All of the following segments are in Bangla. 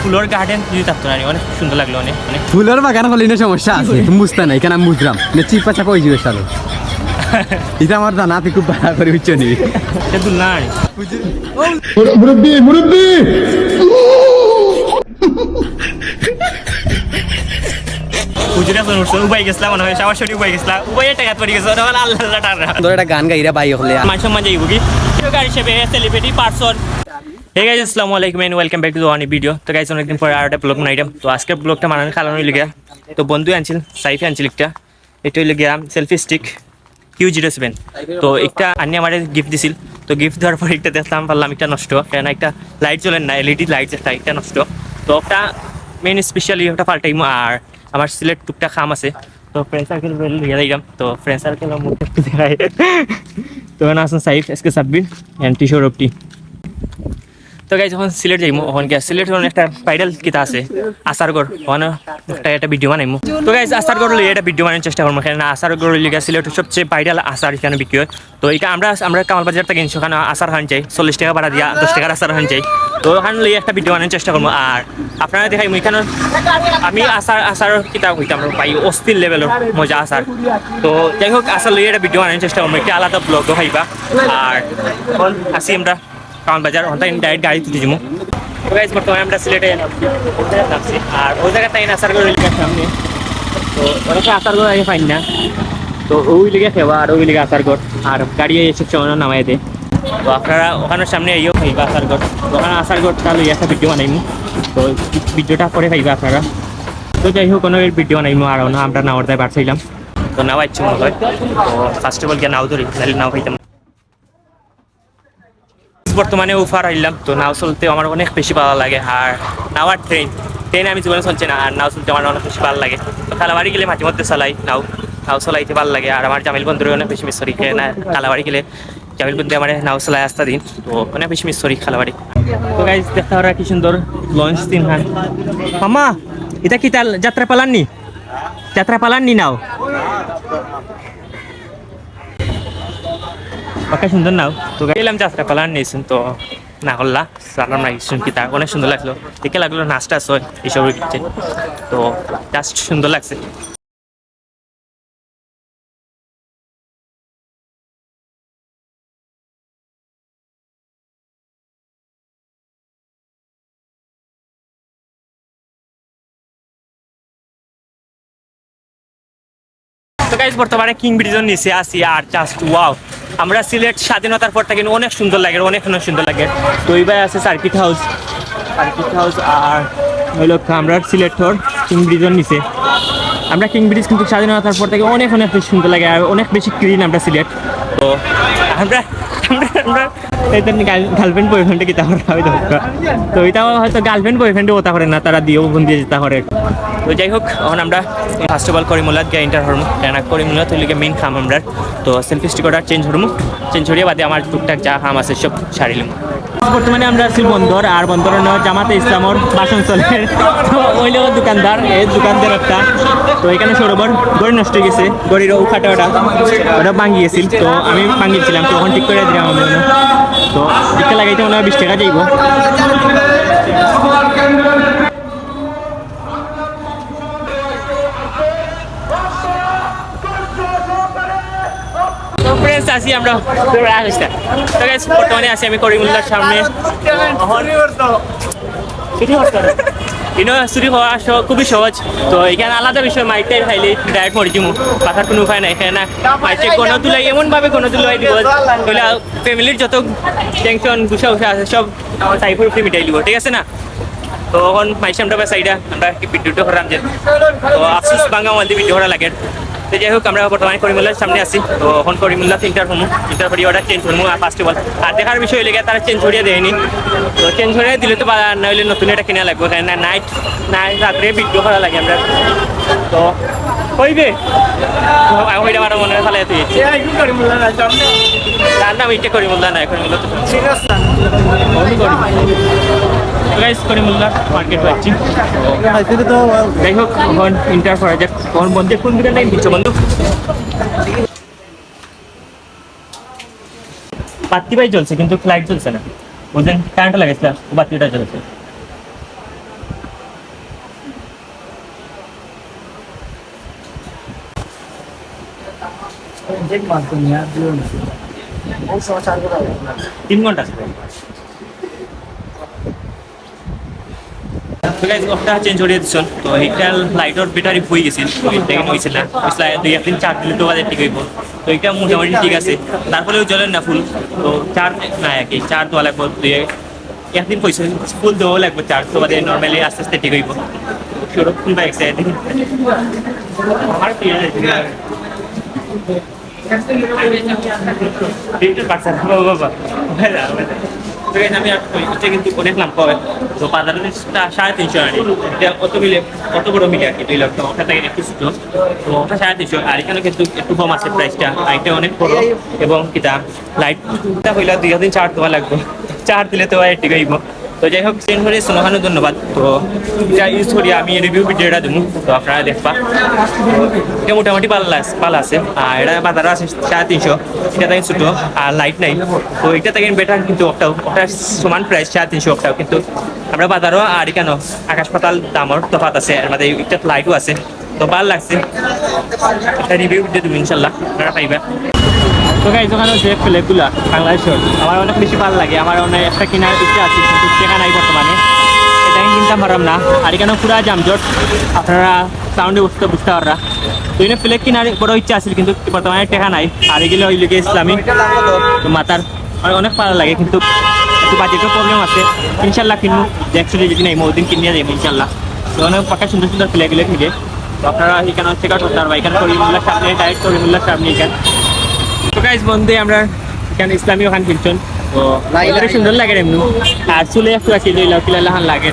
ফুলের গার্ডেন যদি থাকতো না অনেক সুন্দর লাগলো অনেক অনেক ফুলের বাগান হলে না সমস্যা আছে বুঝতে নাই কেন আমি বুঝলাম না চিপা চাপা হয়ে যাবে সালো এটা আমার জানা তুই খুব ভালো করে বুঝছো নি এটা দুল না মুরব্বি মুরব্বি হুজুরে ফোন করছে উবাই গেছিলাম মনে হয় সরাসরি উবাই গেছিলাম উবাইয়ের টাকা পড়ে গেছে আল্লাহ আল্লাহ টাকা ধর একটা গান গাইরা বাই হলে মান সম্মান যাইব কি গাড়ি হিসেবে সেলিব্রিটি পারসন হে গাইজ আসসালামু আলাইকুম and welcome back to the ওয়ানি ভিডিও তো গাইজ অনেকদিন পরে আর একটা ব্লগ বানাইলাম তো আজকের ব্লগটা বানানোর কারণ হইল গিয়া তো বন্ধু আনছিল সাইফে আনছিল একটা এটা হইল গিয়া সেলফি স্টিক Q07 তো একটা আনি আমার গিফট দিছিল তো গিফট দেওয়ার পর একটা দেখলাম পারলাম একটা নষ্ট কেন একটা লাইট জ্বলেন না এলইডি লাইট যেটা একটা নষ্ট তো একটা মেন স্পেশালি ওটা পাল্টাইমো আর আমার সিলেট টুকটা খাম আছে তো ফ্রেন্ড সার্কেল লিয়ে দিলাম তো ফ্রেন্ড সার্কেল মুখ একটু দেখাই তো না আসুন সাইফ এসকে সাব্বির এন্ড টিশোর অফ টি তো গাই যখন সিলেট যাইমু ওখানে গিয়ে সিলেট একটা ভাইরাল কিতা আছে আসারগড় ওখানে একটা ভিডিও বানাইমু তো গাইজ আসারগড় লিয়ে একটা ভিডিও বানানোর চেষ্টা করবো এখানে আসারগড় লিগে সিলেটের সবচেয়ে ভাইরাল আসার এখানে বিক্রি হয় তো এটা আমরা কামালবাজার থেকে কিনছি ওখানে আসার খান চাই 40 টাকা ভাড়া দিয়া 10 টাকার আসার খান চাই তো ওখানে লিয়ে একটা ভিডিও বানানোর চেষ্টা করবো আর আপনারা দেখাই এখানে আমি আসার কিতাব হইতাম পাই অস্থির লেভেলের মজা আসার তো যাই হোক আসার লিয়ে একটা ভিডিও বানানোর চেষ্টা করবো একটা আলাদা ব্লগও খাইবা আর আসি আমরা কামালবাজার ওখান থেকে ডাইরেক্ট গাড়ি তুলে যাবো তো গাইজ বর্তমানে আমরা সিলেটে নামছি আর ওই জায়গায় তাই আসারগড় লিগে সামনে তো ওরকম আসারগড় আগে পাই না তো ওই লিগে খেবা আর ওই লিগে আসারগড় আর গাড়ি এসে সময় নামাই দেয় তো আপনারা ওখানের সামনে এইও খাইবা আসারগড় ওখানে আসারগড় তাহলে একটা ভিডিও বানাইমু তো ভিডিওটা পরে খাইবা আপনারা তো যাই হোক কোনো ভিডিও বানাইমু আর আমরা নাওয়ার দায় বাড়ছিলাম তো নাও ইচ্ছে মনে হয় তো ফার্স্ট অফ অল গিয়ে নাও ধরি তাহলে নাও খাইতাম বর্তমানে উফার আইলাম তো নাও চলতে আমার অনেক বেশি ভালো লাগে আর নাওয়ার ট্রেন আমি জীবনে চলছে না আর নাও চলতে আমার অনেক বেশি ভালো লাগে তো কালাবাড়ি গেলে মাঝে মধ্যে চালাই নাও চলাইতে ভালো লাগে আর আমার জামিল বন্ধুরে অনেক বেশি মিস করি না কালাবাড়ি গেলে জামিল বন্ধু আমার নাও চলাই আসতে দিন তো অনেক বেশি মিস করি কালাবাড়ি তো গাইজ দেখা ওরা কি সুন্দর লঞ্চ তিন খান মামা এটা কি তার যাত্রা পালাননি নাও ওকে সুন্দর নাও তো গেলাম যাত্রা পালান নিয়েছেন তো না করলা সালাম না কি তা অনেক সুন্দর লাগলো দেখে লাগলো নাচটা হয় এইসব তো জাস্ট সুন্দর লাগছে তো গাইজ বর্তমানে কিং ব্রিজের নিচে আসি আর জাস্ট ওয়াও আমরা সিলেট স্বাধীনতার পর থেকে অনেক সুন্দর লাগে অনেক সুন্দর লাগে তো এইবার আছে সার্কিট হাউস আর হইল আমরা সিলেট থর কিং ব্রিজের নিচে আমরা কিং ব্রিজ কিন্তু স্বাধীনতার পর থেকে অনেক বেশি সুন্দর লাগে আর অনেক বেশি ক্লিন আমরা সিলেট তো আমরা গার্লফ্রেন্ড বয়ফ্রেন্ডে কিতা করে তো এটাও হয়তো গার্লফ্রেন্ড বয়ফ্রেন্ডে ওটা করে না তারা দিয়েও ফোন দিয়ে যেতে করে তো যাই হোক এখন আমরা ফার্স্ট অফ অল করিমুল্লাত গিয়ে এন্টার হরমু কেন করিমুল্লাত হইলে মেইন খাম আমরা তো সেলফি স্টিক অর্ডার চেঞ্জ হরিয়ে বাদে আমার টুকটাক যা খাম আছে সব সারিলাম বর্তমানে আমরা আছি বন্দর আর বন্দরের জামাতে ইসলামর বাসন চলের তো ওই লোক দোকানদার এই দোকানদার একটা তো এখানে সরোবর গড়ি নষ্ট হয়ে গেছে গড়ির উঠাটা ওটা ভাঙি গেছিল তো আমি ভাঙিয়েছিলাম তো ওখানে ঠিক করে দিলাম আমি তো টিকা লাগাইতে মনে হয় 20 টাকা যাইব আসি আমরা বর্তমানে আছি আমি করিমুল্লার সামনে চুরি হওয়া খুবই সহজ তো এখানে আলাদা বিষয় মাইকটাই খাইলে ডাইরেক্ট মরে যাবো পাথার কোনো উপায় নাই এখানে মাইকে কোনো তুলাই এমনভাবে কোনো তুলাই দিব তাহলে ফ্যামিলির যত টেনশন গুছা আছে সব সাইফের উপরে মিটাই দিব ঠিক আছে না তো এখন মাইসে আমরা সাইডা আমরা ভিডিওটা করাম যে তো আফসোস বাঙ্গা মধ্যে ভিডিও করা লাগে তো যাই হোক আমরা বর্তমানে করিমুল্লার সামনে আছি তো এখন করিমুল্লা ইন্টার করি অর্ডার চেঞ্জ করবো ফার্স্ট অফ অল আর দেখার বিষয় লেগে তারা চেঞ্জ করিয়ে দেয়নি তো চেঞ্জ করিয়ে দিলে তো না হলে নতুন এটা কিনা লাগবে না নাইট রাত্রে ভিডিও করা লাগে আমরা তো হইবে ওইটা আমার মনে হয় ভালো তুই না ওইটা করিমুল্লা না করিমুল্লা তো করিমুল্লা মার্কেট পাচ্ছি তো যাই হোক এখন ইন্টার করা যাক তখন বন্ধু কোন দিকে নাই দিচ্ছ বন্ধু বাতি ভাই চলছে কিন্তু লাইট চলছে না বুঝলেন কারেন্টটা লাগাইছিলাম বাতিটা চলছে 3 ঘন্টা আছে তো গাইজ ওটা চেঞ্জ করে দিচ্ছেন তো এইটা লাইটর ব্যাটারি হয়ে গেছিল তো এটা কিন্তু হয়েছিল না দুই একদিন চার দিলে তো বাদে ঠিক হইব তো এটা মোটামুটি ঠিক আছে তারপরেও জ্বলেন না ফুল তো চার না আর কি চার দেওয়া লাগবে দুই একদিন পয়সা ফুল দেওয়া লাগবে চার তো বাদে নর্মালি আস্তে আস্তে ঠিক হইব সেরকম ফুল বাইক চাই আমার প্রিয় বাবা আমি এটা কিন্তু অনেক নাম পাবে তো বাজারে 350 আনি এটা অত বড় মিলে আর কি 2 লাখ টাকা ওটা থেকে একটু ছোট তো ওটা 350 আর এখানে কিন্তু একটু কম আছে প্রাইসটা লাইটটা অনেক বড় এবং কিটা লাইটটা হইলে 2 দিন চার্জ দেওয়া লাগবে চার্জ দিলে তো আর ঠিক হইব তো যাই হোক চেঞ্জ করে শোনাখানো ধন্যবাদ তো এটা ইউজ করি আমি রিভিউ ভিডিওটা দেবো তো আপনারা দেখবা এটা মোটামুটি পালা আছে আর এটা বাজারও আছে 350 এটা থেকে ছোটো আর লাইট নাই তো এটা থেকে বেটার কিন্তু ওটা সমান প্রাইস 350 ওটাও কিন্তু আমরা বাজারও আর কেন আকাশ পাতাল দামর তফাৎ আছে এর মধ্যে একটা লাইটও আছে তো ভালো লাগছে একটা রিভিউ ভিডিও দেবো ইনশাল্লাহ আপনারা পাইবা তো গাইজ ওখানে যে ফ্লেগুলা বাংলাদেশের আমার অনেক বেশি ভালো লাগে আমার অনেক একটা কেনার ইচ্ছা আছে কিন্তু টাকা নাই বর্তমানে এটা কিনতে পারলাম না আর এখানে পুরা জামজট আপনারা সাউন্ডে বুঝতে পাররা তো এখানে ফ্লেগ কেনার বড় ইচ্ছা আছে কিন্তু বর্তমানে টাকা নাই আর এগুলো ওই লিগে ইসলামী তো মাতার আমার অনেক ভালো লাগে কিন্তু একটু বাজেটের প্রবলেম আছে ইনশাল্লাহ কিনবো অ্যাকচুয়ালি যদি নাই ওদিন কিনিয়ে যাবো ইনশাল্লাহ তো অনেক পাকা সুন্দর সুন্দর ফ্লেগুলো কিনে তো আপনারা এখানে চেক আউট করতে পারবা এখানে করিমুল্লাহ সামনে ডাইরেক্ট করিমুল্লাহ সামনে এখানে তো গাইজ বন্ধু আমরা এখানে ইসলামী ওখান কিনছেন তো সুন্দর লাগে এমনি আর চুলে একটু আছে লাহান লাগে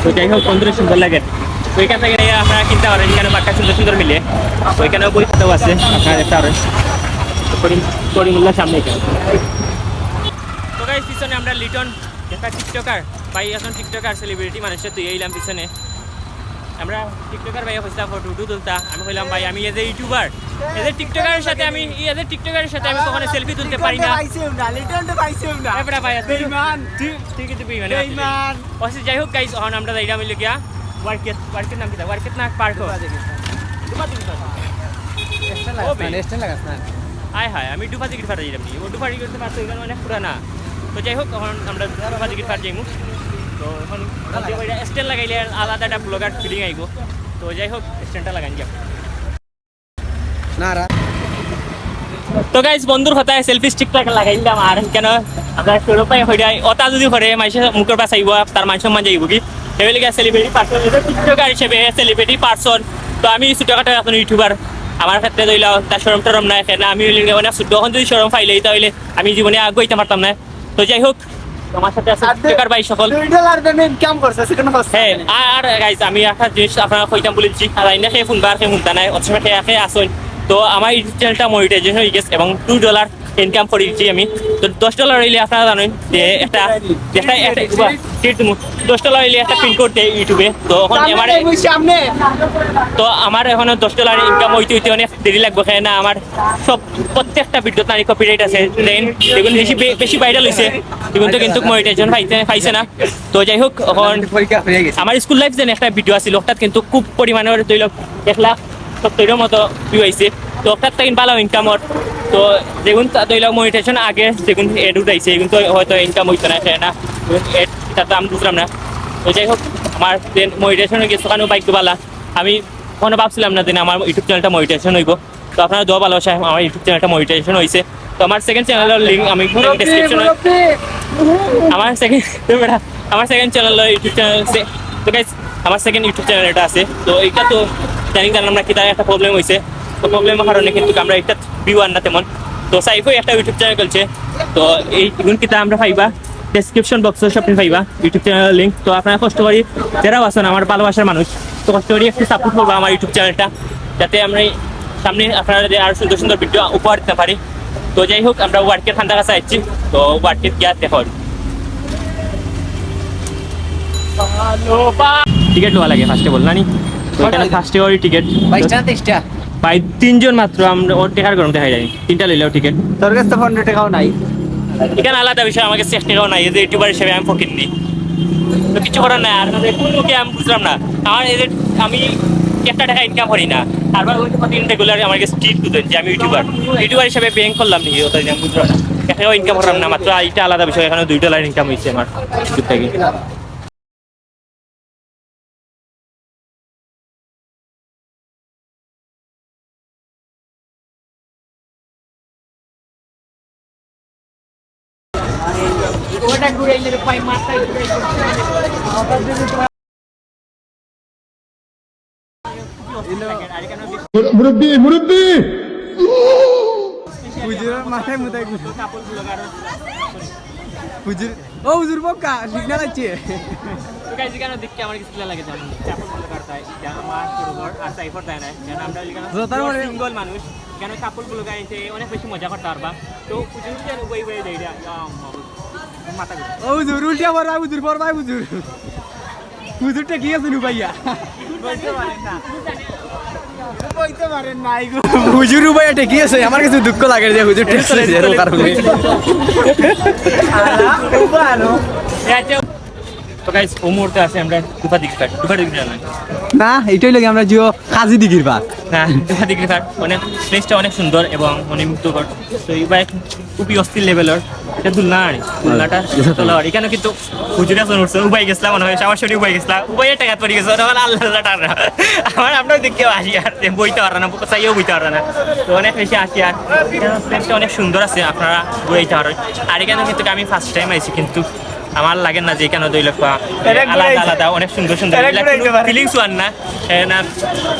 তো যাই হোক বন্ধুরা সুন্দর লাগে তো এখান থেকে আপনারা কিনতে পারেন এখানে বাক্কা সুন্দর সুন্দর মিলে তো এখানেও পরীক্ষাও আছে আপনারা দেখতে পারেন করিমুল্লাহ সামনে এখানে তো গাইজ পিছনে আমরা লিটন একটা টিকটকার ভাই এখন টিকটকার সেলিব্রিটি মানুষের তুই এইলাম পিছনে আমরা টিকটকার ভাই হইতাম ফটো তুলতা আমি কইলাম ভাই আমি এজ এ ইউটিউবার এদের টিকটকারের সাথে আমি কখনো সেলফি তুলতে পারি না এবড়া ভাই বেঈমান ঠিক আছে বেঈমান ওসে যাই হোক গাইস এখন আমরা যাইরা মিলে গিয়া ওয়ার্কেট নাম কি ওয়ার্কেট না পার্ক আয় হায় আমি ডুবা টিকিট ফাটা যাইলাম ও ডুবা টিকিট ফাটা এখানে অনেক পুরানা তো যাই হোক এখন আমরা ডুবা টিকিট ফাটা যাইমু তো এখন স্ট্যান্ড লাগাইলে আলাদা একটা ব্লগার ফিলিং আইব তো যাই হোক স্ট্যান্ডটা লাগাই যাক তো গাইজ বন্ধুর কথা সেলফি স্টিকটা লাগাইলাম আর কেন আপনার সরু পাই হয়ে যায় ওটা যদি করে মানুষের মুখের পাশ আইব তার মান সম্মান যাইব কি সেগুলি সেলিব্রিটি পার্সন টিকটকার হিসেবে সেলিব্রিটি পার্সন তো আমি ছোটখাটো এখন ইউটিউবার আমার ক্ষেত্রে ধরল তার সরম টরম নাই এখানে আমি অনেক যখন যদি সরম ফাইলে তাহলে আমি জীবনে আগাইতে পারতাম না তো যাই হোক তোমার সাথে আছে টিকটকার ভাই সকল হ্যাঁ আর গাইজ আমি একটা জিনিস আপনারা কইতাম বলেছি আর আইনা খেয়ে ফোন বার খেয়ে মুনতা নাই অথবা খেয়ে আসুন তো আমার ইউটিউব চ্যানেলটা মনিটাইজেশন হয়ে গেছে এবং $2 ইনকাম করে দিচ্ছি আমি তো $10 হইলে আপনারা জানেন যে একটা $10 হইলে একটা পিন কোড দেয় ইউটিউবে তো এখন আমার এখন $10 ইনকাম হইতে অনেক দেরি লাগবে কেন না আমার সব প্রত্যেকটা ভিডিও তার কপিরাইট আছে দেন দেখুন বেশি ভাইরাল হয়েছে দেখুন তো কিন্তু মনিটাইজেশন পাইছে না তো যাই হোক এখন আমার স্কুল লাইফ যেন একটা ভিডিও আছিল ওটাত কিন্তু খুব পরিমাণের 1,70,000 মতো ভিউ হয়েছে তো ওটার থেকে ভালো ইনকামর তো দেখুন মনিটাইজেশন আগে দেখুন এড উঠাইছে কিন্তু হয়তো ইনকাম হইতো না না এড দাম বুঝলাম না তো যাই হোক আমার মনিটাইজেশন হয়ে গেছে ওখানেও বাইক ভালো আমি কোনো ভাবছিলাম না যে আমার ইউটিউব চ্যানেলটা মনিটাইজেশন হইব তো আপনারা দোয়া ভালোবাসা আমার ইউটিউব চ্যানেলটা মনিটাইজেশন হয়েছে তো আমার সেকেন্ড চ্যানেলের লিঙ্ক আমি ডেসক্রিপশনে আমার সেকেন্ড চ্যানেলের ইউটিউব চ্যানেল তো গাইস আমার সেকেন্ড ইউটিউব চ্যানেল এটা আছে তো এইটা তো জানলাম না কি তার একটা প্রবলেম হয়েছে তো প্রবলেমের কারণে কিন্তু আমরা একটা ভিউ আন না তেমন তো সাইফও একটা ইউটিউব চ্যানেল চলছে তো এই কিতা আমরা পাইবা ডেসক্রিপশন বক্সে সব পাইবা ইউটিউব চ্যানেলের লিঙ্ক তো আপনারা কষ্ট করি যারাও আছেন আমার ভালোবাসার মানুষ তো কষ্ট করি একটু সাপোর্ট করবো আমার ইউটিউব চ্যানেলটা যাতে আমরা সামনে আপনারা আরও সুন্দর সুন্দর ভিডিও উপহার দিতে পারি তো যাই হোক আমরা ওয়ার্কের ঠান্ডা কাছে আসছি তো ওয়ার্কের গিয়ে দেখা টিকিট লোয়া লাগে ফার্স্টে বল না নি তো এখানে ফার্স্টে ওর টিকিট 22টা ভাই 3 জন মাত্র আমরা ওর টাকার গরম দেখা যায় 3টা লইলেও টিকিট তোর কাছে তো 15 টাকাও নাই এখানে আলাদা বিষয় আমাকে 60 টাকাও নাই এই যে ইউটিউবার হিসেবে আমি ফকির নি তো কিছু করার নাই আর কোন লোকে আমি বুঝলাম না আমার এই যে আমি 1 টাকা ইনকাম করি না আরবার ওই প্রতিদিন রেগুলার আমার কাছে ট্রিট করতেন যে আমি ইউটিউবার হিসেবে ব্যাংক করলাম নাকি ওটাই আমি বুঝলাম না এখানেও ইনকাম করলাম না মাত্র এটা আলাদা বিষয় এখানে $2 ইনকাম হয়েছে আমার ইউটিউব থেকে মুরব্বি মুরব্বি হুজুরের মাথায় মুদাই হুজুর ও হুজুর বকা সিগন্যাল আছে তো গাইস এখানে দেখতে আমার কিছু লাগে যেমন চাপল গুলো কাটায় যেন আমার পুরোবার আর সাইফার দেয় না যেন আমরা এখানে সিঙ্গল মানুষ কেন কাপড় গুলো গাইছে অনেক বেশি মজা করতে পারবা তো হুজুর যেন বই বই দেই মাথা ও হুজুর উল্টা পড়বা হুজুর পড়বা হুজুর হুজুরটা কি আছে ভাইয়া হুজুর ভাইয়া ঠিকই আছে আমার কাছে দুঃখ লাগে যে হুজুর টেস্ট এর কারণে তো গাইস ও মুহূর্তে আছে আমরা দুপা দিকে না এটাই লাগে আমরা জিও কাজী দিঘির বাদ হ্যাঁ দুপা দিকে অনেক প্লেসটা অনেক সুন্দর এবং অনেক মুক্তকর তো এই বাইক খুবই অস্থির লেভেলের এটা দুলনাটা তোলা আর এখানে কিন্তু হুজুরে আসন উঠছে উবাই গেছিলাম মনে হয় আমার শরীর উবাই গেছিলাম উবাইয়ের টাকা পড়ে গেছে আল্লাহ আল্লাহ টাকা আমার আপনার দেখতে আসি আর বইতে পারে না চাইও বইতে পারে না তো অনেক বেশি আসি আর প্লেসটা অনেক সুন্দর আছে আপনারা বইতে পারেন আর এখানে কিন্তু আমি ফার্স্ট টাইম আইছি কিন্তু আমার লাগে না যে কেন 2 লক্ষ আলাদা আলাদা অনেক সুন্দর সুন্দর ফিলিংস ওয়ান না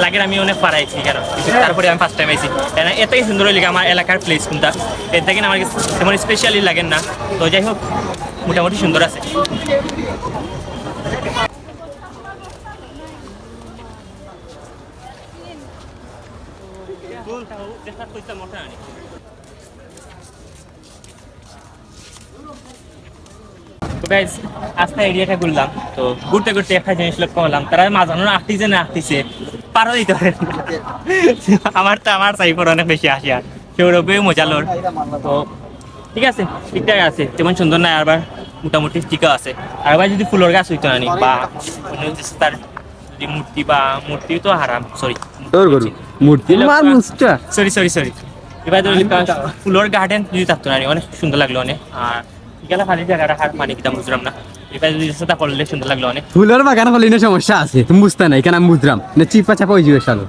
লাগে আমি অনেক পারাইছি কেন তারপরে আমি ফার্স্ট টাইম আইছি এতই সুন্দর লাগে আমার এলাকার প্লেস কোনটা এর থেকে আমার কাছে তেমন স্পেশালি লাগেন না তো যাই হোক মোটামুটি সুন্দর আছে তো গাইস আজকে এরিয়াটা ঘুরলাম তো ঘুরতে ঘুরতে একটা জিনিস লক্ষ্য করলাম তারা মাঝানো আসতেছে পারও দিতে পারে আমার সাইফার অনেক বেশি আসি আর সেগুলোকেও মজা লোর তো ঠিক আছে ঠিকঠাক আছে তেমন সুন্দর না আরবার মোটামুটি ঠিকও আছে আরবার যদি ফুলের গাছ হইতো না বা তার যদি মূর্তি তো হারাম মূর্তি সরি এবার ফুলের গার্ডেন যদি থাকতো না অনেক সুন্দর লাগলো অনেক আর গেলে খালি জায়গাটা হার পানি কিতাম বুঝলাম না এবার যদি সেটা করলে সুন্দর লাগলো অনেক ফুলের বাগান হলে না সমস্যা আছে তুমি বুঝতে না এখানে আমি বুঝলাম না চিপা চাপা হয়ে যাবে শালো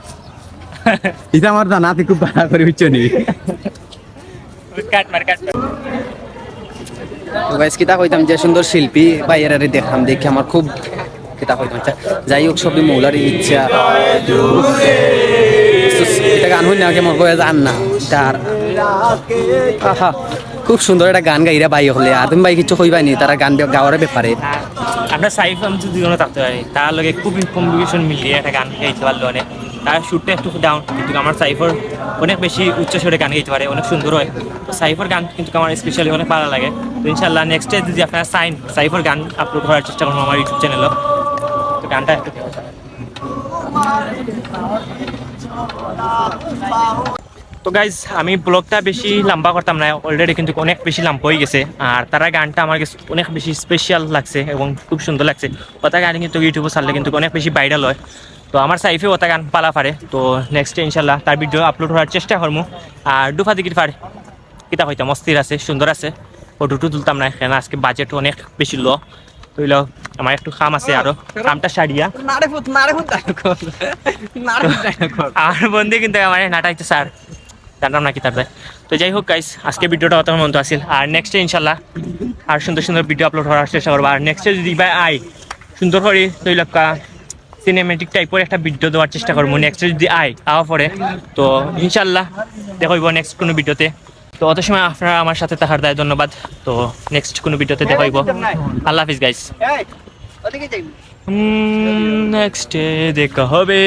এটা আমার জানা তুই খুব ভালো করে বুঝছো নি কাট মার তো গাইস কিতা কইতাম যে সুন্দর শিল্পী বাইরে দেখলাম দেখে আমার খুব কিতা কইতাম যাই হোক সবই মৌলার ইচ্ছা এটা গান হই না কেমন কয়ে জান না তার আহা খুব সুন্দর একটা গান গাইরা বাই হলে আর তুমি ভাই কিছু কইবাই নি তারা গান গাওয়ার ব্যাপারে আমরা সাইফ আমি যদি কোনো থাকতে পারি তার লগে খুবই কম্বিনেশন মিলিয়ে একটা গান গাইতে পারলো অনেক তার শুটটা একটু ডাউন কিন্তু আমার সাইফার অনেক বেশি উচ্চ স্বরে গান গাইতে পারে অনেক সুন্দর হয় তো সাইফার গান কিন্তু আমার স্পেশালি অনেক ভালো লাগে তো ইনশাল্লাহ নেক্সট ডে যদি আপনারা সাইফার গান আপলোড করার চেষ্টা করবো আমার ইউটিউব চ্যানেলও তো গানটা একটু তো গাইজ আমি ব্লগটা বেশি লম্বা করতাম না অলরেডি কিন্তু অনেক বেশি লম্বা হয়ে গেছে আর তারা গানটা আমার কাছে অনেক বেশি স্পেশাল লাগছে এবং খুব সুন্দর লাগছে ওটা গান কিন্তু ইউটিউবে ছাড়লে কিন্তু অনেক বেশি ভাইরাল হয় তো আমার সাইফে ওটা গান পালা পারে তো নেক্সট ইনশাল্লাহ তার ভিডিও আপলোড করার চেষ্টা করবো আর দুফা দিকির পারে কিতা হইতাম অস্থির আছে সুন্দর আছে ফটোটো তুলতাম না এখানে আজকে বাজেট অনেক বেশি লো তুইল আমার একটু কাম আছে আরো কামটা সারিয়া আর বন্ধু কিন্তু আমার নাটাইতে স্যার জানলাম না কি তার তো যাই হোক গাইস আজকে ভিডিওটা অত মন্ত আসিল আর নেক্সটে ইনশাল্লাহ আর সুন্দর সুন্দর ভিডিও আপলোড করার চেষ্টা করবো আর নেক্সটে যদি ভাই সুন্দর করে 2 লক্ষ সিনেমেটিক টাইপের একটা ভিডিও দেওয়ার চেষ্টা করবো নেক্সটে যদি আওয়া পরে তো ইনশাল্লাহ দেখাইব নেক্সট কোনো ভিডিওতে তো অত সময় আপনারা আমার সাথে থাকার দায় ধন্যবাদ তো নেক্সট কোনো ভিডিওতে দেখাইব আল্লাহ হাফিজ গাইস নেক্সটে দেখা হবে।